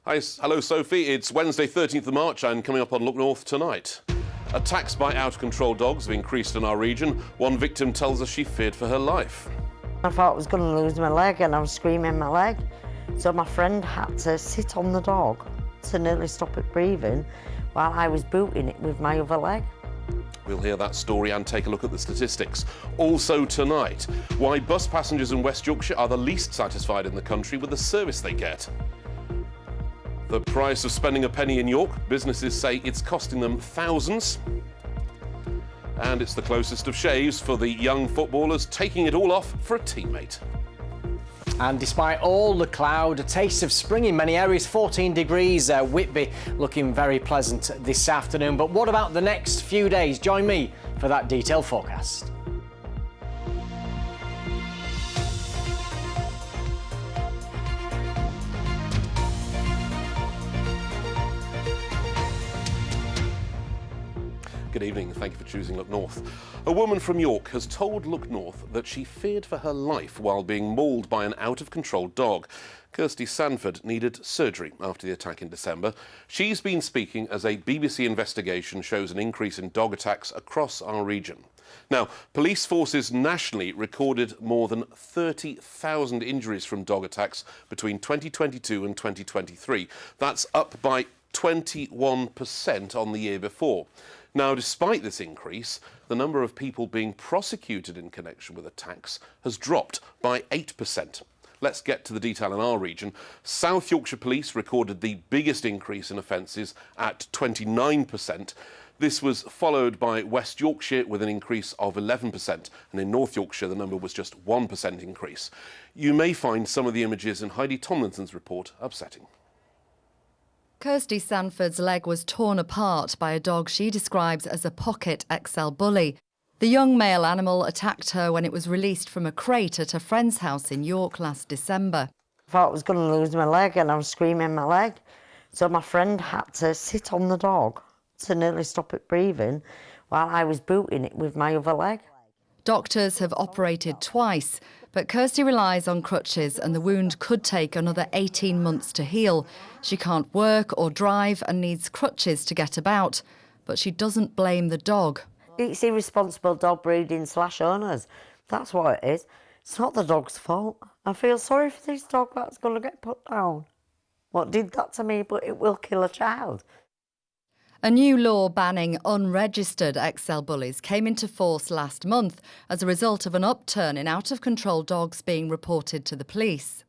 Hello, Sophie. It's Wednesday, 13th of March, and coming up on Look North tonight. Attacks by out-of-control dogs have increased in our region. One victim tells us she feared for her life. I thought I was going to lose my leg and I was screaming my leg. So my friend had to sit on the dog to nearly stop it breathing while I was booting it with my other leg. We'll hear that story and take a look at the statistics. Also tonight, why bus passengers in West Yorkshire are the least satisfied in the country with the service they get. The price of spending a penny in York, businesses say it's costing them thousands. And it's the closest of shaves for the young footballers, taking it all off for a teammate. And despite all the cloud, a taste of spring in many areas, 14 degrees, Whitby looking very pleasant this afternoon. But what about the next few days? Join me for that detailed forecast. Good evening, thank you for choosing Look North. A woman from York has told Look North that she feared for her life while being mauled by an out-of-control dog. Kirsty Sanford needed surgery after the attack in December. She's been speaking as a BBC investigation shows an increase in dog attacks across our region. Now, police forces nationally recorded more than 30,000 injuries from dog attacks between 2022 and 2023. That's up by 21% on the year before. Now, despite this increase, the number of people being prosecuted in connection with attacks has dropped by 8%. Let's get to the detail in our region. South Yorkshire Police recorded the biggest increase in offences at 29%. This was followed by West Yorkshire with an increase of 11%, and in North Yorkshire the number was just 1% increase. You may find some of the images in Heidi Tomlinson's report upsetting. Kirsty Sanford's leg was torn apart by a dog she describes as a pocket XL bully. The young male animal attacked her when it was released from a crate at a friend's house in York last December. I thought I was going to lose my leg and I was screaming my leg. So my friend had to sit on the dog to nearly stop it breathing while I was booting it with my other leg. Doctors have operated twice, but Kirsty relies on crutches and the wound could take another 18 months to heal. She can't work or drive and needs crutches to get about, but she doesn't blame the dog. It's irresponsible dog breeding / owners. That's what it is. It's not the dog's fault. I feel sorry for this dog that's going to get put down. What did that to me, but it will kill a child. A new law banning unregistered XL bullies came into force last month as a result of an upturn in out-of-control dogs being reported to the police.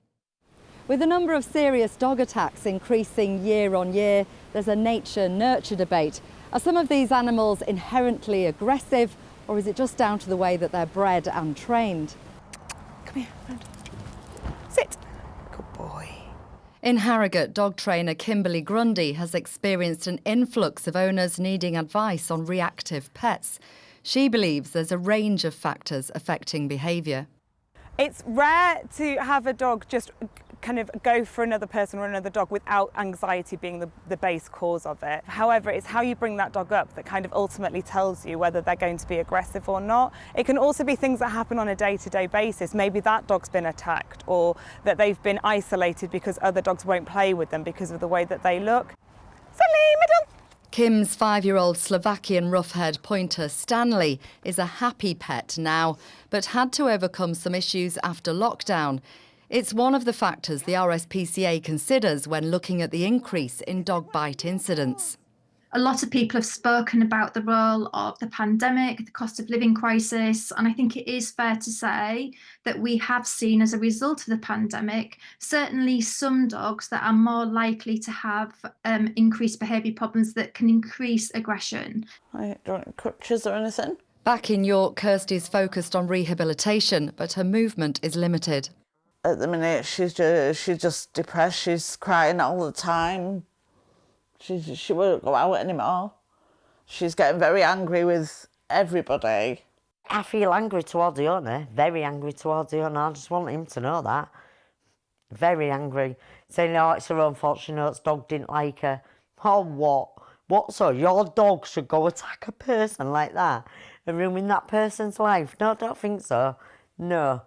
With the number of serious dog attacks increasing year on year, there's a nature-nurture debate. Are some of these animals inherently aggressive, or is it just down to the way that they're bred and trained? Come here, friend. Sit. Good boy. In Harrogate, dog trainer Kimberly Grundy has experienced an influx of owners needing advice on reactive pets. She believes there's a range of factors affecting behaviour. It's rare to have a dog just kind of go for another person or another dog without anxiety being the base cause of it. However, it's how you bring that dog up that kind of ultimately tells you whether they're going to be aggressive or not. It can also be things that happen on a day-to-day basis. Maybe that dog's been attacked or that they've been isolated because other dogs won't play with them because of the way that they look. Kim's 5-year-old Slovakian roughhead pointer Stanley is a happy pet now, but had to overcome some issues after lockdown. It's one of the factors the RSPCA considers when looking at the increase in dog bite incidents. A lot of people have spoken about the role of the pandemic, the cost of living crisis, and I think it is fair to say that we have seen as a result of the pandemic, certainly some dogs that are more likely to have increased behaviour problems that can increase aggression. I don't have crutches or anything. Back in York, Kirsty's focused on rehabilitation, but her movement is limited. At the minute, she's just depressed. She's crying all the time. She won't go out anymore. She's getting very angry with everybody. I feel angry towards the owner, very angry towards the owner. I just want him to know that. Very angry. Saying, oh, it's her own fault, she knows dog didn't like her. Oh, what? What, so your dog should go attack a person like that and ruin that person's life? No, I don't think so. No.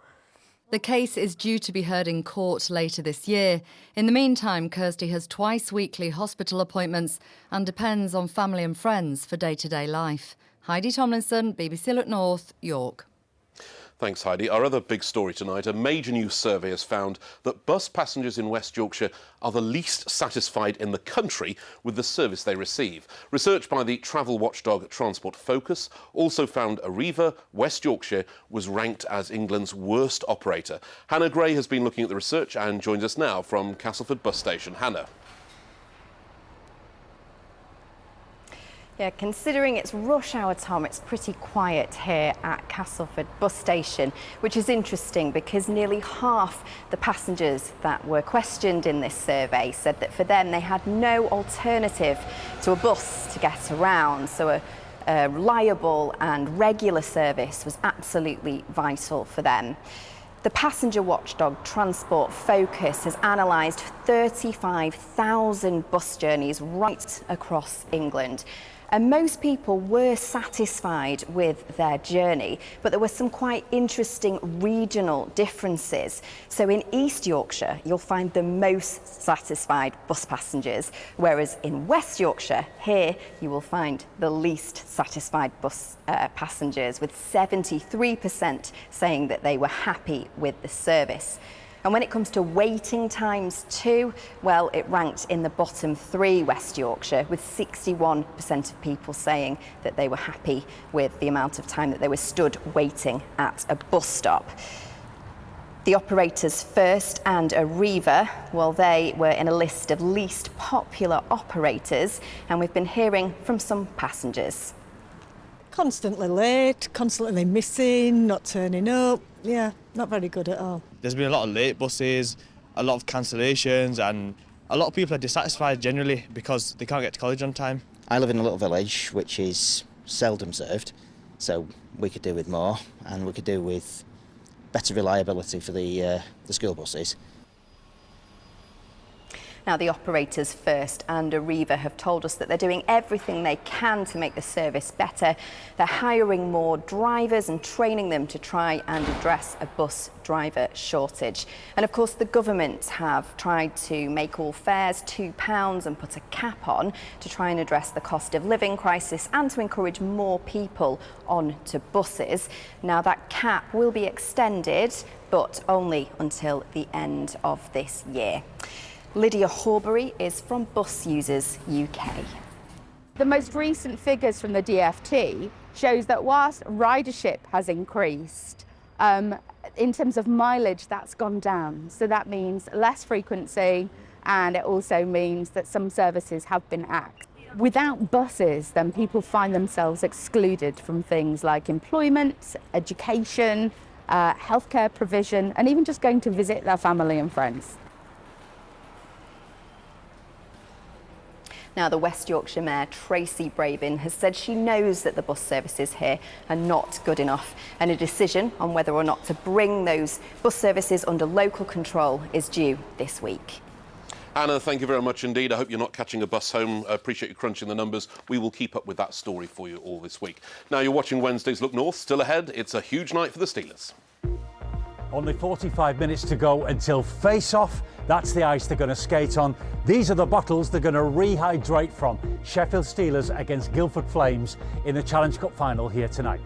The case is due to be heard in court later this year. In the meantime, Kirsty has twice weekly hospital appointments and depends on family and friends for day-to-day life. Heidi Tomlinson, BBC Look North, York. Thanks, Heidi. Our other big story tonight, a major new survey has found that bus passengers in West Yorkshire are the least satisfied in the country with the service they receive. Research by the travel watchdog Transport Focus also found Arriva, West Yorkshire, was ranked as England's worst operator. Hannah Gray has been looking at the research and joins us now from Castleford Bus Station. Hannah. Yeah, considering it's rush hour, Tom, it's pretty quiet here at Castleford Bus Station, which is interesting because nearly half the passengers that were questioned in this survey said that for them they had no alternative to a bus to get around. So a reliable and regular service was absolutely vital for them. The passenger watchdog Transport Focus has analysed 35,000 bus journeys right across England. And most people were satisfied with their journey, but there were some quite interesting regional differences. So in East Yorkshire, you'll find the most satisfied bus passengers, whereas in West Yorkshire, here you will find the least satisfied bus passengers, with 73% saying that they were happy with the service. And when it comes to waiting times too, well, it ranked in the bottom 3, West Yorkshire, with 61% of people saying that they were happy with the amount of time that they were stood waiting at a bus stop. The operators First and Arriva, well, they were in a list of least popular operators, and we've been hearing from some passengers. Constantly late, constantly missing, not turning up. Yeah, not very good at all. There's been a lot of late buses, a lot of cancellations, and a lot of people are dissatisfied generally because they can't get to college on time. I live in a little village which is seldom served, so we could do with more, and we could do with better reliability for the school buses. Now, the operators First and Arriva have told us that they're doing everything they can to make the service better. They're hiring more drivers and training them to try and address a bus driver shortage. And of course, the government have tried to make all fares £2 and put a cap on to try and address the cost of living crisis and to encourage more people onto buses. Now, that cap will be extended, but only until the end of this year. Lydia Horbury is from Bus Users UK. The most recent figures from the DFT shows that whilst ridership has increased, in terms of mileage, that's gone down. So that means less frequency, and it also means that some services have been axed. Without buses, then people find themselves excluded from things like employment, education, healthcare provision, and even just going to visit their family and friends. Now, the West Yorkshire Mayor, Tracy Brabin, has said she knows that the bus services here are not good enough, and a decision on whether or not to bring those bus services under local control is due this week. Anna, thank you very much indeed. I hope you're not catching a bus home. I appreciate you crunching the numbers. We will keep up with that story for you all this week. Now, you're watching Wednesday's Look North. Still ahead, it's a huge night for the Steelers. Only 45 minutes to go until face-off. That's the ice they're going to skate on. These are the bottles they're going to rehydrate from. Sheffield Steelers against Guildford Flames in the Challenge Cup final here tonight.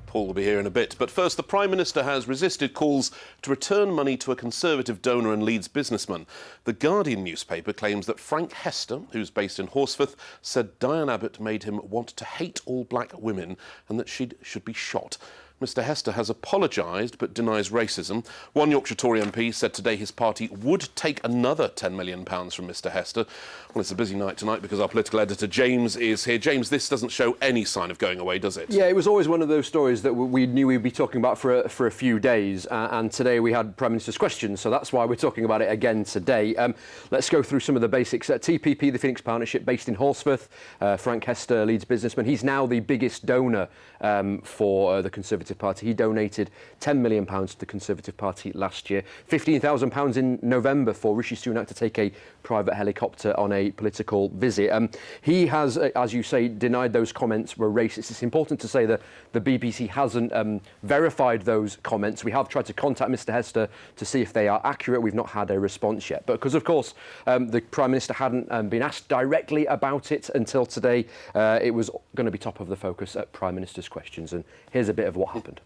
Paul will be here in a bit. But first, the Prime Minister has resisted calls to return money to a Conservative donor and Leeds businessman. The Guardian newspaper claims that Frank Hester, who's based in Horsforth, said Diane Abbott made him want to hate all black women and that she should be shot. Mr Hester has apologised but denies racism. One Yorkshire Tory MP said today his party would take another £10 million from Mr Hester. Well, it's a busy night tonight because our political editor James is here. James, this doesn't show any sign of going away, does it? Yeah, it was always one of those stories that we knew we'd be talking about for a few days, and today we had Prime Minister's Questions, so that's why we're talking about it again today. Let's go through some of the basics. TPP, the Phoenix Partnership, based in Horsforth. Frank Hester, Leeds businessman. He's now the biggest donor for the Conservative Conservative Party. He donated £10 million to the Conservative Party last year. £15,000 in November for Rishi Sunak to take a private helicopter on a political visit. He has, as you say, denied those comments were racist. It's important to say that the BBC hasn't verified those comments. We have tried to contact Mr Hester to see if they are accurate. We've not had a response yet. But because, of course, the Prime Minister hadn't been asked directly about it until today, it was going to be top of the focus at Prime Minister's Questions. And here's a bit of what happened.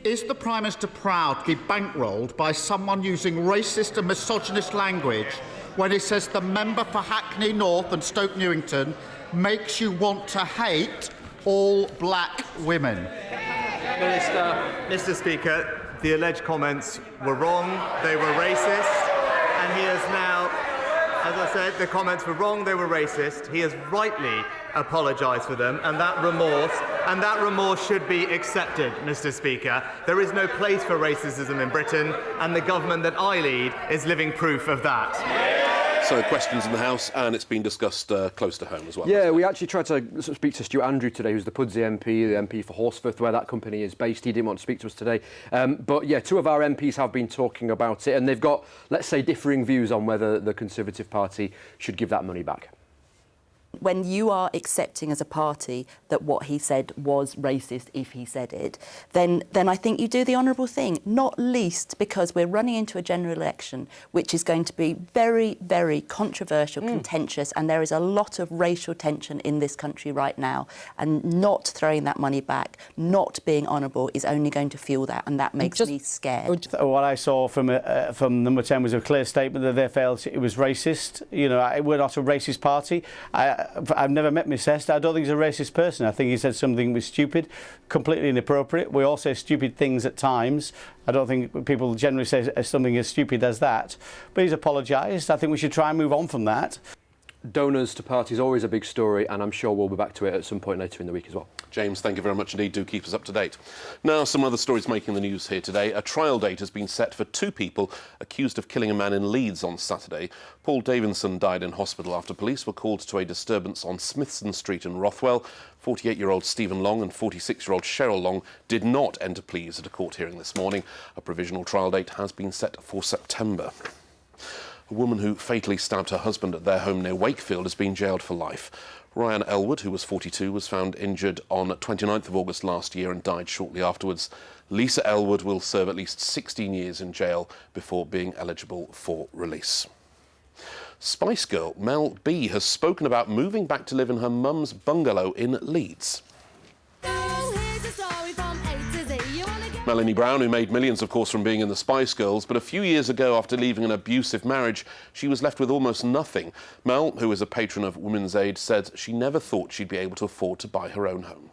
Is the Prime Minister proud to be bankrolled by someone using racist and misogynist language when he says the member for Hackney North and Stoke Newington makes you want to hate all black women? Mr Speaker, the alleged comments were wrong, they were racist, and he has now, as I said, the comments were wrong, they were racist. He has rightly apologised for them, and that remorse should be accepted, Mr Speaker. There is no place for racism in Britain, and the government that I lead is living proof of that. So questions in the House, and it's been discussed close to home as well. Yeah, we actually tried to speak to Stuart Andrew today, who's the Pudsey MP, the MP for Horsforth, where that company is based. He didn't want to speak to us today. But yeah, two of our MPs have been talking about it, and they've got, let's say, differing views on whether the Conservative Party should give that money back. When you are accepting as a party that what he said was racist, if he said it, then I think you do the honourable thing, not least because we're running into a general election, which is going to be very, very controversial, contentious, and there is a lot of racial tension in this country right now, and not throwing that money back, not being honourable is only going to fuel that, and that makes me scared. What I saw from Number 10 was a clear statement that they felt it was racist. You know, we're not a racist party. I've never met Miss Hester. I don't think he's a racist person. I think he said something was stupid, completely inappropriate. We all say stupid things at times. I don't think people generally say something as stupid as that. But he's apologised. I think we should try and move on from that. Donors to parties always a big story, and I'm sure we'll be back to it at some point later in the week as well. James, thank you very much indeed. Do keep us up to date. Now, some other stories making the news here today. A trial date has been set for two people accused of killing a man in Leeds on Saturday. Paul Davidson died in hospital after police were called to a disturbance on Smithson Street in Rothwell. 48-year-old Stephen Long and 46-year-old Cheryl Long did not enter pleas at a court hearing this morning. A provisional trial date has been set for September. A woman who fatally stabbed her husband at their home near Wakefield has been jailed for life. Ryan Elwood, who was 42, was found injured on 29th of August last year and died shortly afterwards. Lisa Elwood will serve at least 16 years in jail before being eligible for release. Spice Girl Mel B has spoken about moving back to live in her mum's bungalow in Leeds. Melanie Brown, who made millions, of course, from being in the Spice Girls, but a few years ago, after leaving an abusive marriage, she was left with almost nothing. Mel, who is a patron of Women's Aid, said she never thought she'd be able to afford to buy her own home.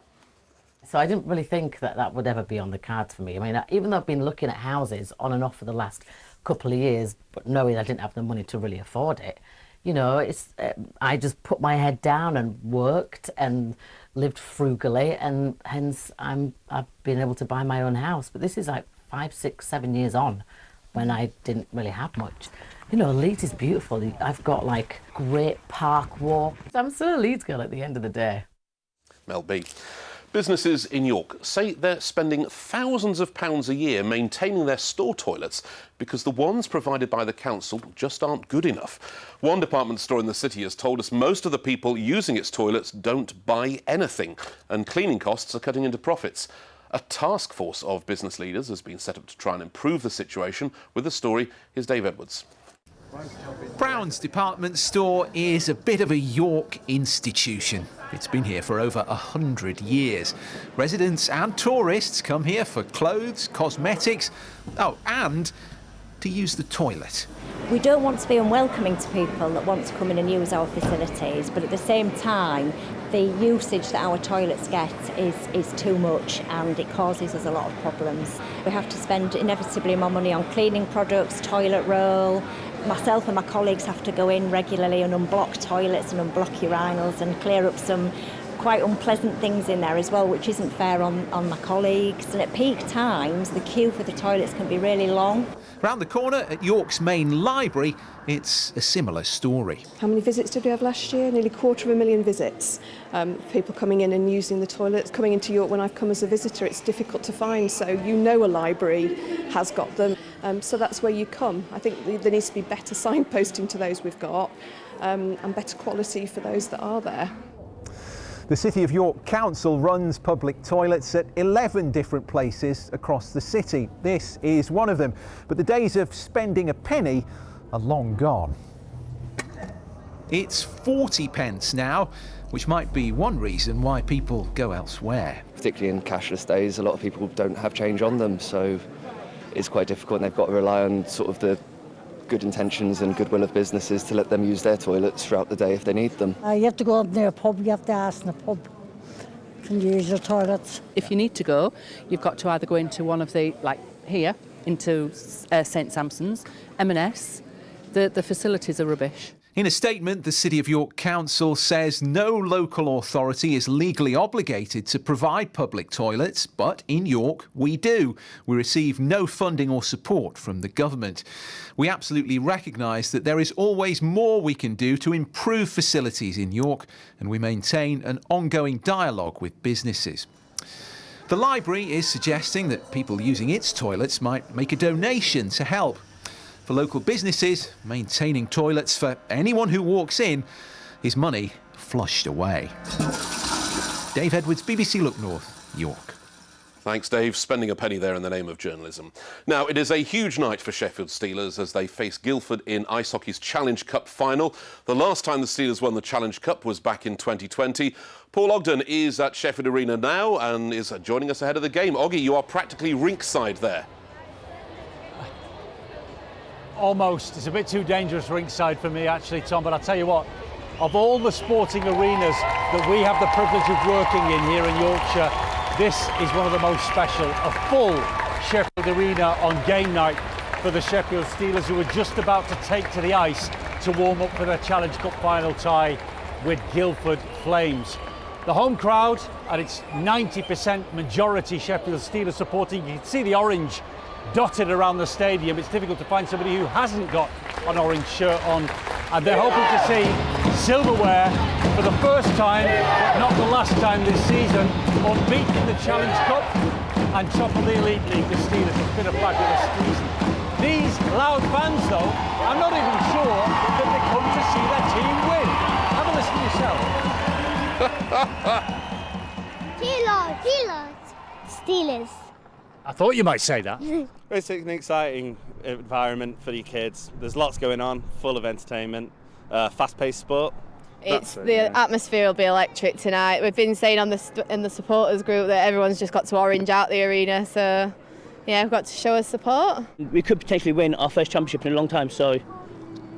So I didn't really think that that would ever be on the cards for me. I mean, even though I've been looking at houses on and off for the last couple of years, but knowing I didn't have the money to really afford it, you know, I just put my head down and worked and lived frugally, and hence I've been able to buy my own house. But this is like 5, 6, 7 years on when I didn't really have much. You know, Leeds is beautiful. I've got like great park walks. I'm still a Leeds girl at the end of the day. Mel B. Businesses in York say they're spending thousands of pounds a year maintaining their store toilets because the ones provided by the council just aren't good enough. One department store in the city has told us most of the people using its toilets don't buy anything, and cleaning costs are cutting into profits. A task force of business leaders has been set up to try and improve the situation. With the story, here's Dave Edwards. Brown's department store is a bit of a York institution. It's been here for over 100 years. Residents and tourists come here for clothes, cosmetics, and to use the toilet. We don't want to be unwelcoming to people that want to come in and use our facilities, but at the same time, the usage that our toilets get is too much, and it causes us a lot of problems. We have to spend inevitably more money on cleaning products, toilet roll. Myself and my colleagues have to go in regularly and unblock toilets and unblock urinals and clear up some quite unpleasant things in there as well, which isn't fair on my colleagues. And at peak times, the queue for the toilets can be really long. Round the corner at York's main library, it's a similar story. How many visits did we have last year? Nearly 250,000 visits. People coming in and using the toilets. Coming into York when I've come as a visitor, it's difficult to find, so you know a library has got them. So that's where you come. I think there needs to be better signposting to those we've got and better quality for those that are there. The City of York Council runs public toilets at 11 different places across the city. This is one of them, but the days of spending a penny are long gone. It's 40 pence now, which might be one reason why people go elsewhere. Particularly in cashless days, a lot of people don't have change on them, so it's quite difficult, and they've got to rely on sort of the good intentions and goodwill of businesses to let them use their toilets throughout the day if they need them. You have to go up near a pub, you have to ask in a pub, can you use your toilets? If you need to go, you've got to either go into one of the, like here, into St Sampson's, M&S. The facilities are rubbish. In a statement, the City of York Council says no local authority is legally obligated to provide public toilets, but in York we do. We receive no funding or support from the government. We absolutely recognise that there is always more we can do to improve facilities in York, and we maintain an ongoing dialogue with businesses. The library is suggesting that people using its toilets might make a donation to help. For local businesses, maintaining toilets for anyone who walks in is money flushed away. Dave Edwards, BBC Look North, York. Thanks, Dave. Spending a penny there in the name of journalism. Now, it is a huge night for Sheffield Steelers as they face Guildford in ice hockey's Challenge Cup final. The last time the Steelers won the Challenge Cup was back in 2020. Paul Ogden is at Sheffield Arena now and is joining us ahead of the game. Oggy, you are practically rinkside there. Almost. It's a bit too dangerous ringside for me, actually, Tom, but I'll tell you what, of all the sporting arenas that we have the privilege of working in here in Yorkshire, this is one of the most special. A full Sheffield Arena on game night for the Sheffield Steelers, who are just about to take to the ice to warm up for their Challenge Cup final tie with Guildford Flames. The home crowd, and it's 90% majority Sheffield Steelers supporting. You can see the orange dotted around the stadium. It's difficult to find somebody who hasn't got an orange shirt on, and they're hoping to see silverware for the first time, but not the last time this season, unbeaten in the Challenge Cup and top of the Elite League, the Steelers. It's been a fabulous season. These loud fans, though, I'm not even sure that they come to see their team win. Have a listen yourself. Steelers. I thought you might say that. It's an exciting environment for your kids. There's lots going on, full of entertainment, fast-paced sport. The atmosphere will be electric tonight. We've been saying in the supporters group that everyone's just got to orange out the arena, so yeah, we've got to show us support. We could potentially win our first championship in a long time, so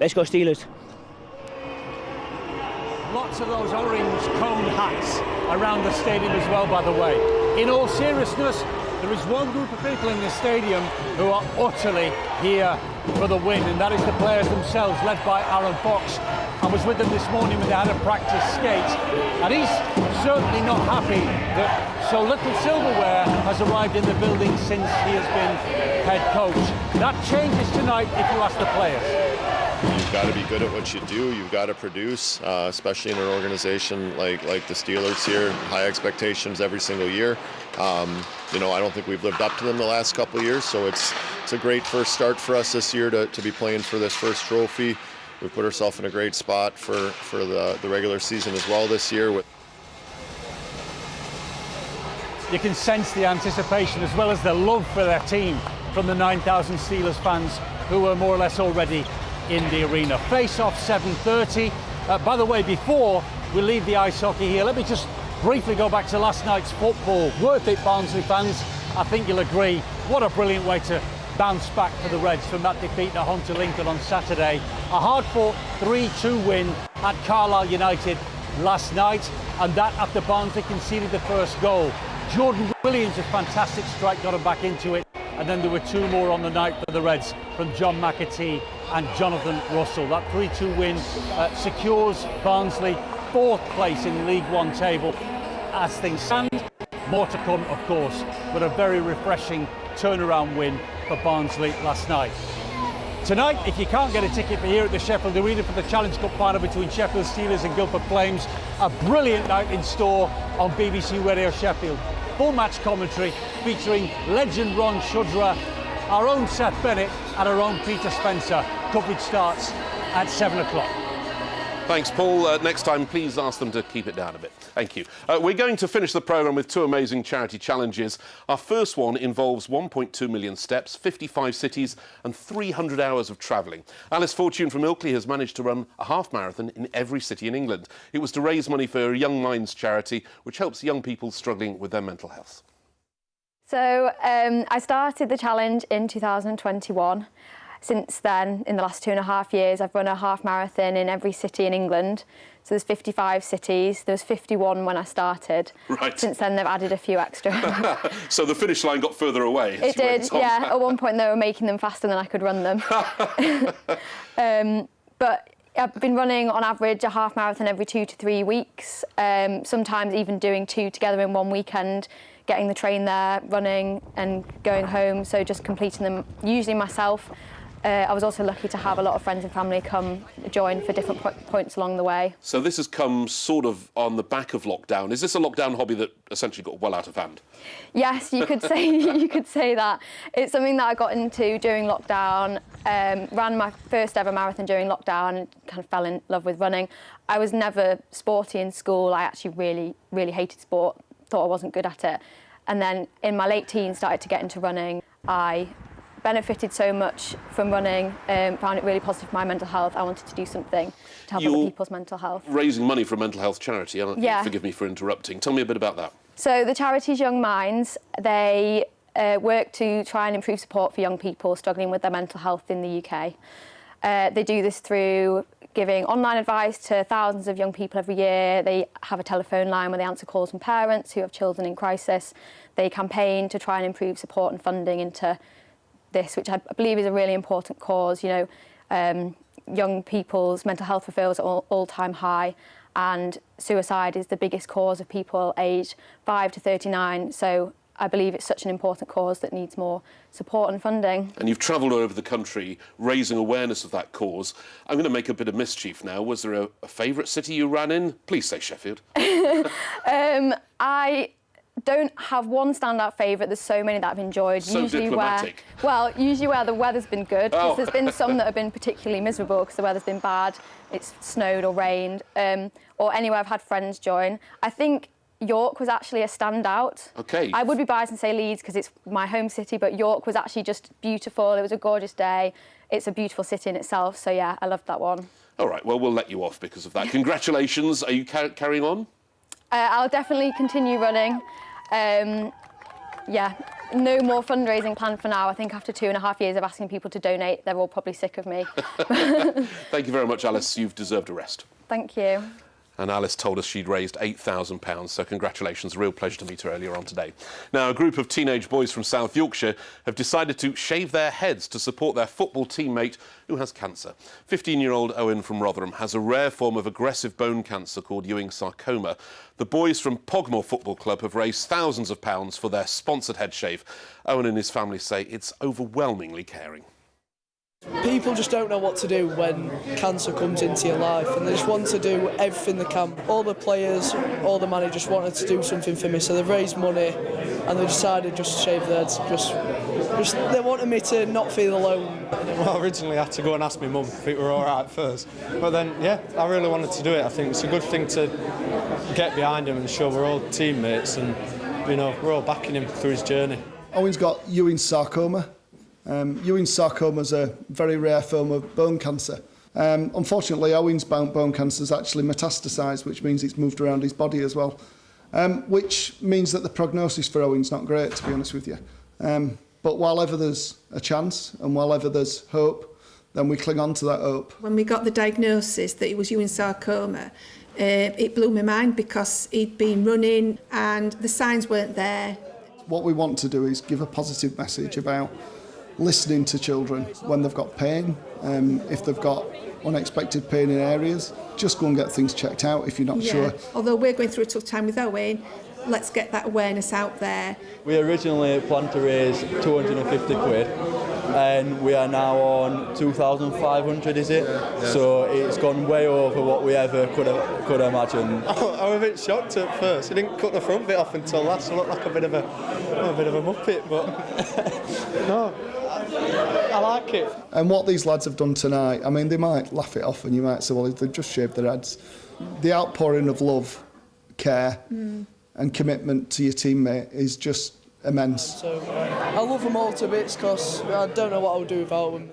let's go Steelers. Lots of those orange cone hats around the stadium as well, by the way. In all seriousness, there is one group of people in this stadium who are utterly here for the win, and that is the players themselves, led by Aaron Fox. I was with them this morning when they had a practice skate, and he's certainly not happy that so little silverware has arrived in the building since he has been head coach. That changes tonight if you ask the players. You've got to be good at what you do. You've got to produce, especially in an organization like the Steelers here. High expectations every single year. You know, I don't think we've lived up to them the last couple of years, so it's a great first start for us this year to be playing for this first trophy. We've put ourselves in a great spot for the regular season as well this year. You can sense the anticipation as well as the love for their team from the 9,000 Steelers fans who are more or less already in the arena. Face-off 7:30. By the way, before we leave the ice hockey here, let me just briefly go back to last night's football. Worth it, Barnsley fans. I think you'll agree. What a brilliant way to bounce back for the Reds from that defeat at home to Lincoln on Saturday. A hard-fought 3-2 win at Carlisle United last night, and that after Barnsley conceded the first goal. Jordan Williams, a fantastic strike, got them back into it. And then there were two more on the night for the Reds from John McAtee and Jonathan Russell. That 3-2 win secures Barnsley 4th place in the League One table as things stand. More to come, of course, but a very refreshing turnaround win for Barnsley last night. Tonight, if you can't get a ticket for here at the Sheffield Arena for the Challenge Cup final between Sheffield Steelers and Guildford Flames, a brilliant night in store on BBC Radio Sheffield. Full match commentary featuring legend Ron Shudra, our own Seth Bennett and our own Peter Spencer. Coverage starts at 7 o'clock. Thanks, Paul. Next time, please ask them to keep it down a bit. Thank you. We're going to finish the programme with two amazing charity challenges. Our first one involves 1.2 million steps, 55 cities and 300 hours of travelling. Alice Fortune from Ilkley has managed to run a half marathon in every city in England. It was to raise money for Young Minds charity, which helps young people struggling with their mental health. So I started the challenge in 2021. Since then, in the last 2.5 years, I've run a half marathon in every city in England. So there's 55 cities. There was 51 when I started. Right. Since then, they've added a few extra. So the finish line got further away. It did, yeah. At one point, they were making them faster than I could run them. But I've been running, on average, a half marathon every 2 to 3 weeks. Sometimes even doing 2 together in one weekend, getting the train there, running and going home. So just completing them, usually myself. I was also lucky to have a lot of friends and family come join for different points along the way. So this has come sort of on the back of lockdown. Is this a lockdown hobby that essentially got well out of hand? Yes, you could say you could say that. It's something that I got into during lockdown. Ran my first ever marathon during lockdown and kind of fell in love with running. I was never sporty in school. I actually really hated sport. Thought I wasn't good at it. And then in my late teens started to get into running. I benefited so much from running, found it really positive for my mental health. I wanted to do something to help other people's mental health. Raising money for a mental health charity, aren't you? Yeah. Forgive me for interrupting. Tell me a bit about that. So the charity's Young Minds. They work to try and improve support for young people struggling with their mental health in the UK. They do this through giving online advice to thousands of young people every year. They have a telephone line where they answer calls from parents who have children in crisis. They campaign to try and improve support and funding into this, which I believe is a really important cause. You know, young people's mental health referrals are all-time high, and suicide is the biggest cause of people aged 5 to 39. So I believe it's such an important cause that needs more support and funding. And you've travelled all over the country raising awareness of that cause. I'm going to make a bit of mischief now. Was there a favourite city you ran in? Please say Sheffield. I don't have one standout favourite. There's so many that I've enjoyed. So usually diplomatic. Usually where the weather's been good. Oh. There's been some that have been particularly miserable because the weather's been bad. It's snowed or rained. Or anywhere I've had friends join. I think York was actually a standout. Okay. I would be biased and say Leeds because it's my home city, but York was actually just beautiful. It was a gorgeous day. It's a beautiful city in itself. So yeah, I loved that one. All right, well, we'll let you off because of that. Congratulations. Are you carrying on? I'll definitely continue running. Yeah, no more fundraising planned for now. I think after 2.5 years of asking people to donate, they're all probably sick of me. Thank you very much, Alice. You've deserved a rest. Thank you. And Alice told us she'd raised £8,000, so congratulations. A real pleasure to meet her earlier on today. Now, a group of teenage boys from South Yorkshire have decided to shave their heads to support their football teammate who has cancer. 15-year-old Owen from Rotherham has a rare form of aggressive bone cancer called Ewing sarcoma. The boys from Pogmore Football Club have raised thousands of pounds for their sponsored head shave. Owen and his family say it's overwhelmingly caring. People just don't know what to do when cancer comes into your life, and they just want to do everything they can. All the players, all the managers wanted to do something for me, so they've raised money and they decided just to shave their heads. Just they wanted me to not feel alone. Well, originally I had to go and ask my mum if it were all right first, but then, yeah, I really wanted to do it. I think it's a good thing to get behind him and show we're all teammates and, you know, we're all backing him through his journey. Owen's got Ewing sarcoma. Ewing sarcoma is a very rare form of bone cancer. Unfortunately, Owen's bone cancer is actually metastasised, which means it's moved around his body as well, which means that the prognosis for Owen's not great, to be honest with you. But while ever there's a chance and while ever there's hope, then we cling on to that hope. When we got the diagnosis that it was Ewing sarcoma, it blew my mind because he'd been running and the signs weren't there. What we want to do is give a positive message about listening to children when they've got pain, if they've got unexpected pain in areas. Just go and get things checked out if you're not sure. Although we're going through a tough time with Owen, let's get that awareness out there. We originally planned to raise 250 quid and we are now on 2,500, is it? Yeah. So it's gone way over what we ever could imagine. I was a bit shocked at first. He didn't cut the front bit off until last. I looked like a bit of a muppet, but no, I like it. And what these lads have done tonight, I mean, they might laugh it off and you might say, well, they've just shaved their heads. The outpouring of love, care and commitment to your teammate is just immense. So I love them all to bits because I don't know what I would do without them.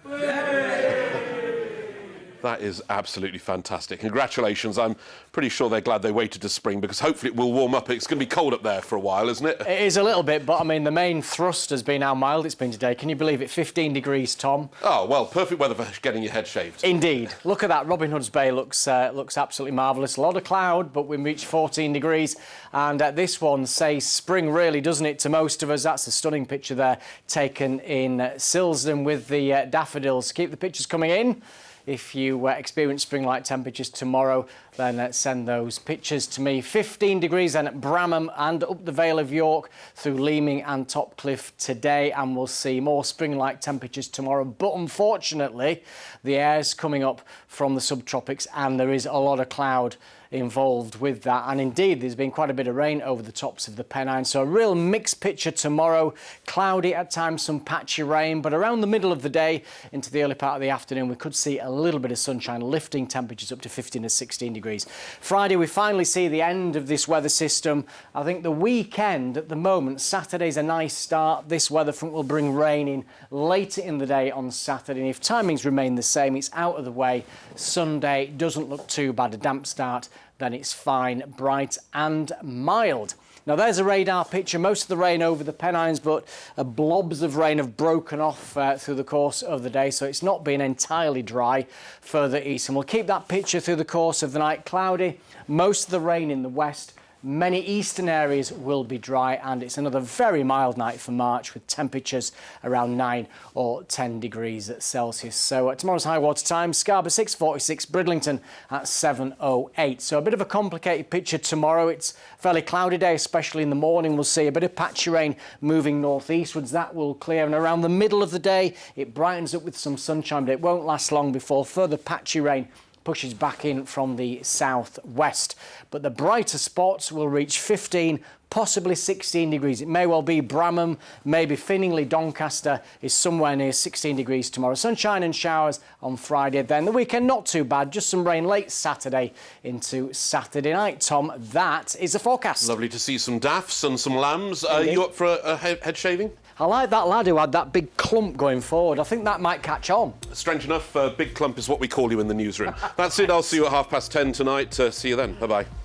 That is absolutely fantastic. Congratulations. I'm pretty sure they're glad they waited to spring because hopefully it will warm up. It's going to be cold up there for a while, isn't it? It is a little bit, but I mean, the main thrust has been how mild it's been today. Can you believe it? 15 degrees, Tom. Oh, well, perfect weather for getting your head shaved. Indeed. Look at that. Robin Hood's Bay looks absolutely marvellous. A lot of cloud, but we reached 14 degrees. And this one says spring, really, doesn't it, to most of us? That's a stunning picture there taken in Silsden with the daffodils. Keep the pictures coming in. If you experience spring-like temperatures tomorrow, then send those pictures to me. 15 degrees then at Bramham and up the Vale of York through Leaming and Topcliffe today, and we'll see more spring-like temperatures tomorrow. But unfortunately, the air's coming up from the subtropics and there is a lot of cloud involved with that, and indeed there's been quite a bit of rain over the tops of the Pennines, so a real mixed picture tomorrow. Cloudy at times, some patchy rain, but around the middle of the day into the early part of the afternoon we could see a little bit of sunshine, lifting temperatures up to 15 to 16 degrees. Friday we finally see the end of this weather system. I think the weekend at the moment, Saturday's a nice start. This weather front will bring rain in later in the day on Saturday, and if timings remain the same, it's out of the way. Sunday doesn't look too bad, a damp start, then it's fine, bright and mild. Now there's a radar picture, most of the rain over the Pennines, but blobs of rain have broken off through the course of the day, so it's not been entirely dry further east. And we'll keep that picture through the course of the night. Cloudy, most of the rain in the west. Many eastern areas will be dry, and it's another very mild night for March with temperatures around 9 or 10 degrees Celsius. So tomorrow's high water time, Scarborough 6:46, Bridlington at 7:08. So a bit of a complicated picture tomorrow. It's a fairly cloudy day, especially in the morning. We'll see a bit of patchy rain moving northeastwards. That will clear, and around the middle of the day it brightens up with some sunshine, but it won't last long before further patchy rain pushes back in from the southwest. But the brighter spots will reach 15, possibly 16 degrees. It may well be Bramham, maybe Finningley, Doncaster is somewhere near 16 degrees tomorrow. Sunshine and showers on Friday. Then the weekend, not too bad, just some rain late Saturday into Saturday night. Tom, that is the forecast. Lovely to see some daffs and some lambs. Are you up for a head shaving? I like that lad who had that big clump going forward. I think that might catch on. Strange enough, big clump is what we call you in the newsroom. That's it. I'll see you at 10:30 tonight. See you then. Bye-bye.